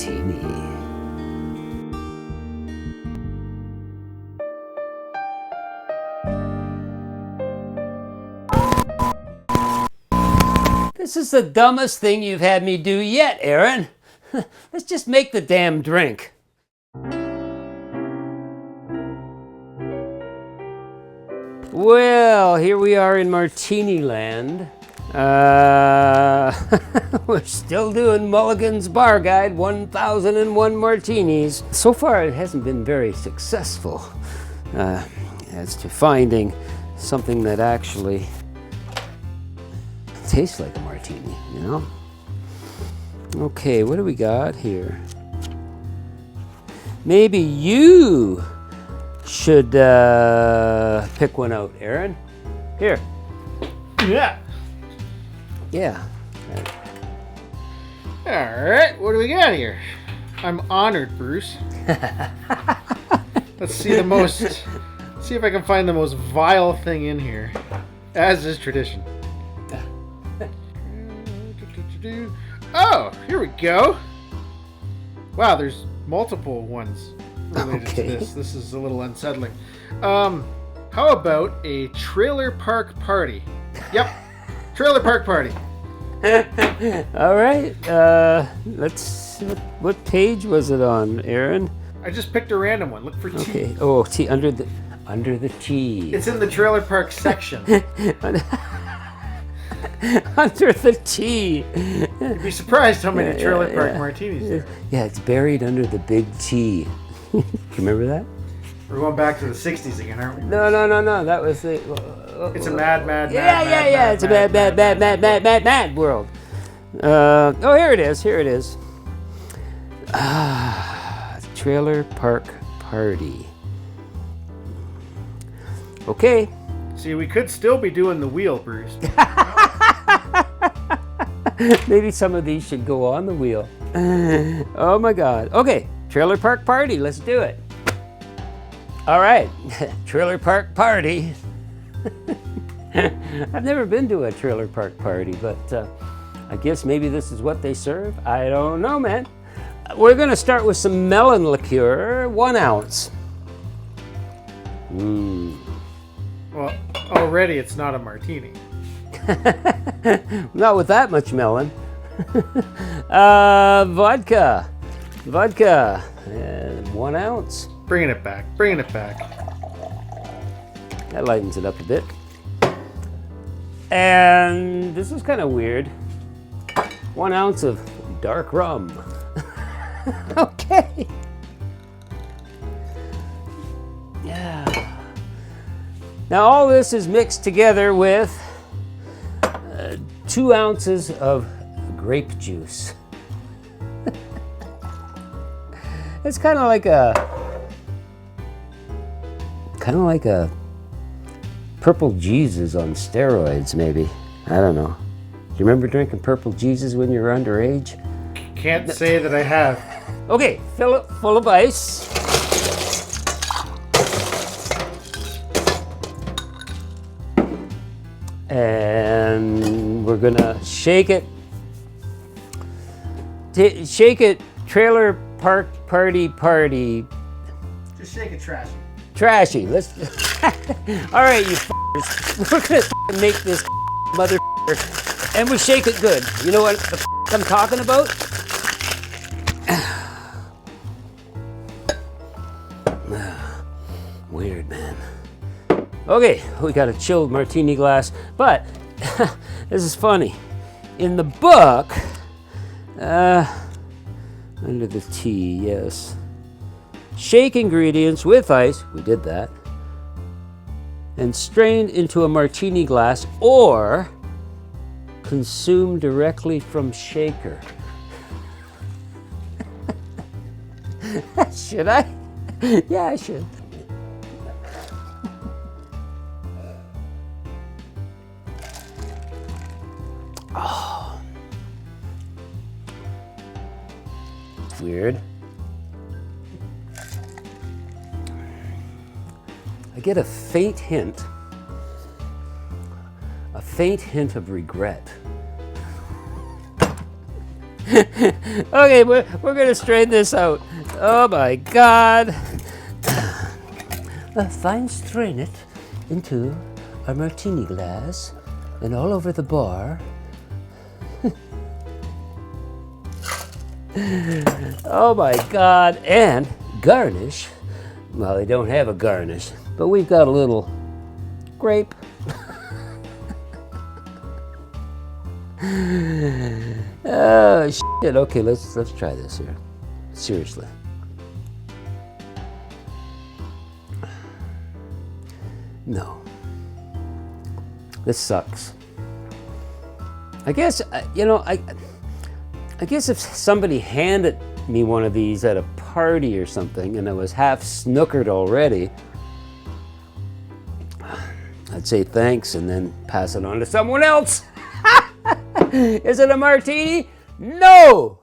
Martini. This is the dumbest thing you've had me do yet, Aaron. Let's just make the damn drink. Well, here we are in Martini land. We're still doing Mulligan's Bar Guide, 1001 martinis. So far, it hasn't been very successful as to finding something that actually tastes like a martini, you know? Okay, what do we got here? Maybe you should pick one out, Aaron. Here. Yeah. Yeah. All right, what do we got here? I'm honored, Bruce. Let's see see if I can find the most vile thing in here, as is tradition. Oh, here we go. Wow, there's multiple ones related to this. This is a little unsettling. How about a trailer park party? Yep, trailer park party. All right. Let's. What page was it on, Aaron? I just picked a random one. Look for T. Okay. Oh, T under the T. It's in the trailer park section. Under the T. You'd be surprised how many trailer park martinis there are. Yeah, it's buried under the big T. You remember that? We're going back to the 60s again, aren't we? No. That was the. It's a mad It's a mad world. Oh, here it is. Trailer park party. Okay. See, we could still be doing the wheel, Bruce. Maybe some of these should go on the wheel. Oh my God. Okay, trailer park party. Let's do it. All right, trailer park party. I've never been to a trailer park party, but I guess maybe this is what they serve. I don't know, man. We're going to start with some melon liqueur, 1 ounce. Well, already it's not a martini. Not with that much melon. Vodka, 1 ounce. Bringing it back. That lightens it up a bit. And this is kind of weird. 1 ounce of dark rum. Okay. Yeah. Now all this is mixed together with 2 ounces of grape juice. It's kind of like a purple Jesus on steroids, maybe. I don't know. Do you remember drinking purple Jesus when you were underage? Can't say that I have. Okay, fill it full of ice. And we're gonna shake it. Shake it, trailer park party. Just shake it trashy. Trashy. Let's. All right, you f***ers. We're gonna make this mother and we shake it good. You know what the I'm talking about? Weird, man. Okay, we got a chilled martini glass, but this is funny. In the book, under the T, yes. Shake ingredients with ice, we did that, and strain into a martini glass or consume directly from shaker. Should I? Yeah, I should. Oh. It's weird. I get a faint hint of regret. Okay, we're gonna strain this out. Oh my God. Fine strain it into a martini glass and all over the bar. Oh my God, and garnish. Well, they don't have a garnish, but we've got a little grape. Oh shit, okay, let's try this here. Seriously. No. This sucks. I guess, I guess if somebody handed me one of these at a party or something and I was half snookered already, I'd say thanks and then pass it on to someone else. Is it a martini? No!